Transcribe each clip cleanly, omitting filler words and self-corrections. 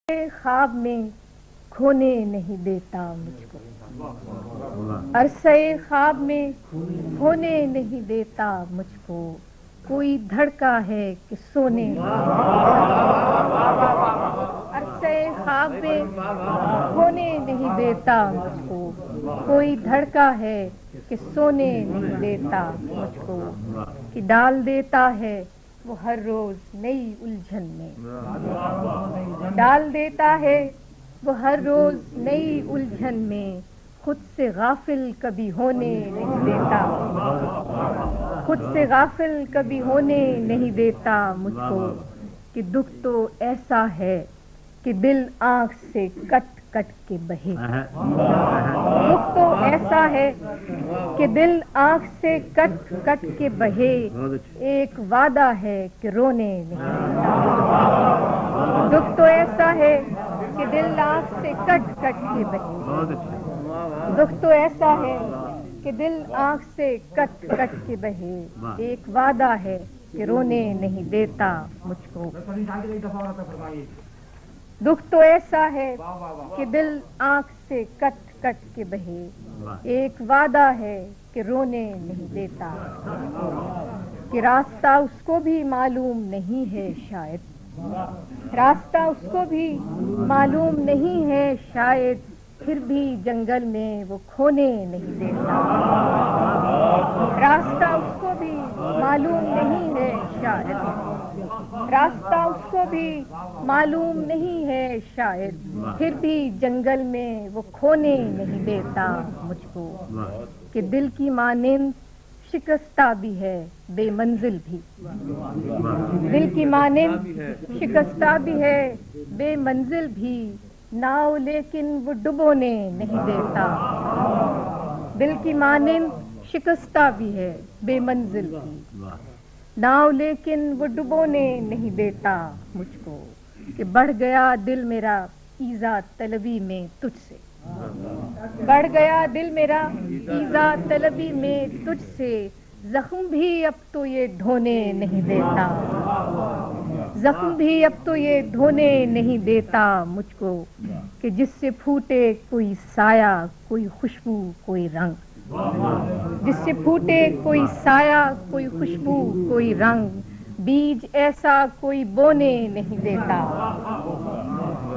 خواب میں کھونے نہیں دیتا مجھ کو، عرصہ خواب میں کھونے نہیں دیتا مجھ کو، کوئی دھڑکا ہے کہ سونے عرصہ خواب میں کھونے نہیں دیتا مجھ کو، کوئی دھڑکا ہے کہ سونے نہیں دیتا مجھ کو، کہ ڈال دیتا ہے وہ ہر روز نئی الجھن میں، ڈال دیتا ہے وہ ہر روز نئی الجھن میں، خود سے غافل کبھی ہونے نہیں دیتا، خود سے غافل کبھی ہونے نہیں دیتا مجھ کو، کہ دکھ تو ایسا ہے کہ دل آنکھ سے کٹ کٹ کے بہے، دکھ تو ایسا ہے کہ دل آنکھ سے کٹ کٹ کے بہے، ایک وعدہ ہے کہ رونے نہیں دیتا، دکھ تو ایسا ہے کہ دل آنکھ سے کٹ کٹ کے بہے، دکھ تو ایسا ہے کہ دل آنکھ سے کٹ کٹ کے بہے، ایک وعدہ ہے کہ رونے نہیں دیتا مجھ کو، دکھ تو ایسا ہے کہ دل آنکھ سے کٹ کٹ کے بہے، ایک وعدہ ہے کہ رونے نہیں دیتا، کہ راستہ اس کو بھی معلوم نہیں ہے شاید، راستہ اس کو بھی معلوم نہیں ہے شاید، پھر بھی جنگل میں وہ کھونے نہیں دیتا، راستہ اس کو بھی معلوم نہیں ہے شاید، راستہ اس کو بھی معلوم نہیں ہے شاید، پھر بھی جنگل میں وہ کھونے نہیں دیتا مجھ کو، کہ دل کی مانند شکستہ بھی ہے بے منزل بھی، دل کی مانند شکستہ بھی ہے بے منزل بھی، ناؤ لیکن وہ ڈبونے نہیں دیتا، دل کی مانند شکستہ بھی ہے بے منزل بھی، ناؤ لیکن وہ ڈبونے نہیں دیتا مجھ کو، کہ بڑھ گیا دل میرا ایذا طلبی میں تجھ سے، بڑھ گیا دل میرا ایذا طلبی میں تجھ سے، زخم بھی اب تو یہ ڈھونے نہیں دیتا، زخم بھی اب تو یہ ڈھونے نہیں دیتا مجھ کو، کہ جس سے پھوٹے کوئی سایہ کوئی خوشبو کوئی رنگ، جس سے پھوٹے کوئی سایہ کوئی خوشبو کوئی رنگ، بیج ایسا کوئی بونے نہیں دیتا،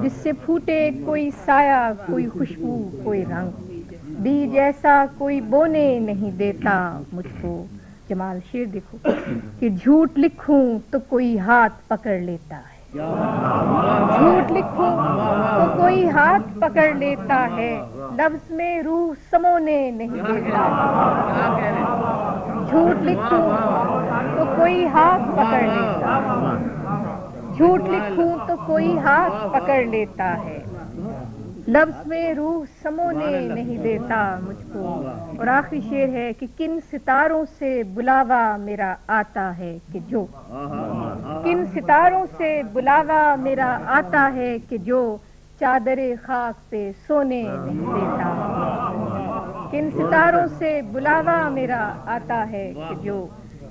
جس سے پھوٹے کوئی سایہ کوئی خوشبو کوئی رنگ، بیج ایسا کوئی بونے نہیں دیتا مجھ کو۔ جمال شیر دیکھو کہ جھوٹ لکھوں تو کوئی ہاتھ پکڑ لیتا ہے، جھوٹ لکھوں تو کوئی ہاتھ پکڑ لیتا ہے، لفظ میں روح سمونے نہیں دیتا، جھوٹ لکھوں تو کوئی ہاتھ پکڑ لیتا ہے، جھوٹ لکھوں تو کوئی ہاتھ پکڑ لیتا ہے، لفظ میں روح سمونے نہیں دیتا مجھ کو۔ اور آخری شعر ہے کہ کن ستاروں سے بلاوا میرا آتا ہے کہ جو، کن ستاروں سے بلاوا میرا آتا ہے کہ جو، چادر خاک پہ سونے نہیں دیتا، کن ستاروں سے بلاوا میرا آتا ہے کہ جو،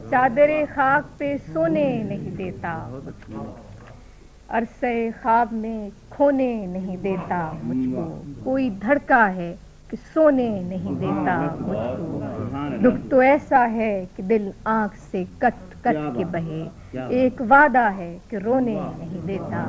چادر خاک پہ سونے نہیں دیتا مجھ کو، عرصہ خواب میں کھونے نہیں دیتا مجھ کو، کوئی دھڑکا ہے کہ سونے نہیں دیتا مجھ کو، دکھ تو ایسا ہے کہ دل آنکھ سے کٹ کٹ کے بہے، ایک وعدہ ہے کہ رونے نہیں دیتا۔